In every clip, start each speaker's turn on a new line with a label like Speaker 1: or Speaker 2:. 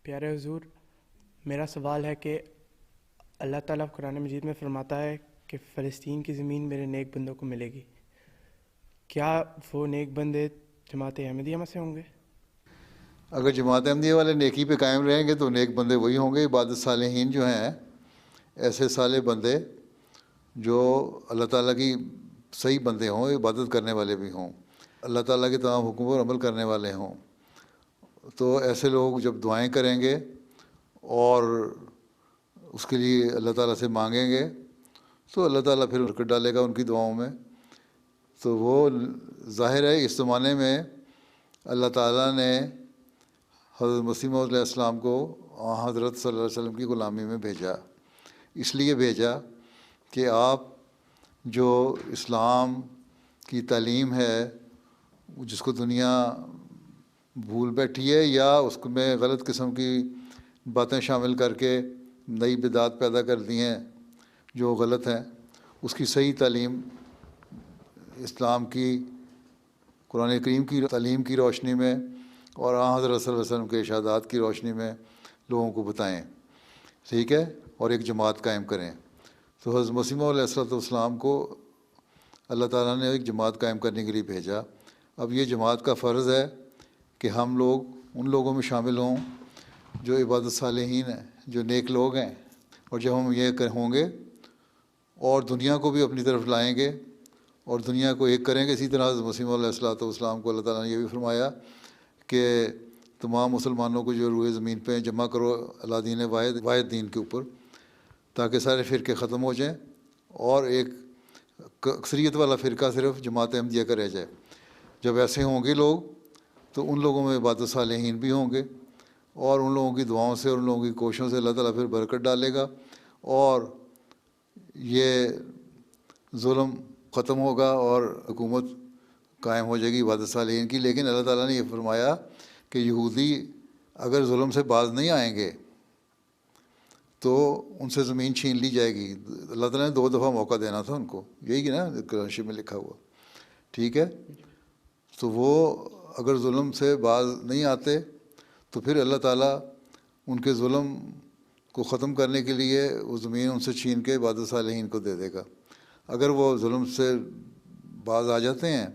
Speaker 1: پیارے حضور، میرا سوال ہے کہ اللہ تعالیٰ قرآن مجید میں فرماتا ہے کہ فلسطین کی زمین میرے نیک بندوں کو ملے گی۔ کیا وہ نیک بندے جماعت احمدیہ میں سے ہوں گے؟
Speaker 2: اگر جماعت احمدیہ والے نیکی پہ قائم رہیں گے تو نیک بندے وہی ہوں گے۔ عبادت صالحین جو ہیں، ایسے صالح بندے جو اللہ تعالیٰ کی صحیح بندے ہوں، عبادت کرنے والے بھی ہوں، اللہ تعالیٰ کے تمام حکموں پر عمل کرنے والے ہوں، تو ایسے لوگ جب دعائیں کریں گے اور اس کے لیے اللہ تعالیٰ سے مانگیں گے تو اللہ تعالیٰ پھر برکت ڈالے گا ان کی دعاؤں میں۔ تو وہ ظاہر ہے اس زمانے میں اللہ تعالیٰ نے حضرت مسیح موعود علیہ السلام کو حضرت صلی اللہ علیہ وسلم کی غلامی میں بھیجا۔ اس لیے بھیجا کہ آپ جو اسلام کی تعلیم ہے جس کو دنیا بھول بیٹھی ہے یا اس میں غلط قسم کی باتیں شامل کر کے نئی بدعات پیدا کر دی ہیں جو غلط ہیں، اس کی صحیح تعلیم اسلام کی قرآن کریم کی تعلیم کی روشنی میں اور حضرت صلی اللہ علیہ وسلم کے ارشادات کی روشنی میں لوگوں کو بتائیں، ٹھیک ہے، اور ایک جماعت قائم کریں۔ تو حضرت مسیح موعود علیہ السلام کو اللہ تعالیٰ نے ایک جماعت قائم کرنے کے لیے بھیجا۔ اب یہ جماعت کا فرض ہے کہ ہم لوگ ان لوگوں میں شامل ہوں جو عبادت صالحین ہیں، جو نیک لوگ ہیں، اور جب ہم یہ ہوں گے اور دنیا کو بھی اپنی طرف لائیں گے اور دنیا کو ایک کریں گے، اسی طرح حضرت مسیح موعود علیہ السلام کو اللہ تعالیٰ نے یہ بھی فرمایا کہ تمام مسلمانوں کو جو روئے زمین پہ جمع کرو اللہ دین واحد دین کے اوپر، تاکہ سارے فرقے ختم ہو جائیں اور ایک اکثریت والا فرقہ صرف جماعت احمدیہ کا رہ جائے۔ جب ایسے ہوں گے لوگ تو ان لوگوں میں عبادت صالحین بھی ہوں گے، اور ان لوگوں کی دعاؤں سے اور ان لوگوں کی کوششوں سے اللہ تعالیٰ پھر برکت ڈالے گا اور یہ ظلم ختم ہوگا اور حکومت قائم ہو جائے گی عبادت صالحین کی۔ لیکن اللہ تعالیٰ نے یہ فرمایا کہ یہودی اگر ظلم سے باز نہیں آئیں گے تو ان سے زمین چھین لی جائے گی۔ اللہ تعالیٰ نے 2 دفعہ موقع دینا تھا ان کو، یہی نا قرآن شریف میں لکھا ہوا، ٹھیک ہے۔ تو وہ اگر ظلم سے باز نہیں آتے تو پھر اللہ تعالیٰ ان کے ظلم کو ختم کرنے کے لیے وہ زمین ان سے چھین کے عبادت صالحین کو دے دے گا۔ اگر وہ ظلم سے باز آ جاتے ہیں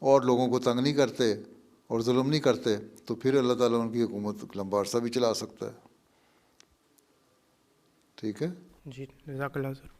Speaker 2: اور لوگوں کو تنگ نہیں کرتے اور ظلم نہیں کرتے تو پھر اللہ تعالیٰ ان کی حکومت لمبا عرصہ بھی چلا سکتا ہے، ٹھیک ہے۔
Speaker 1: جی، جزاک اللہ حضور۔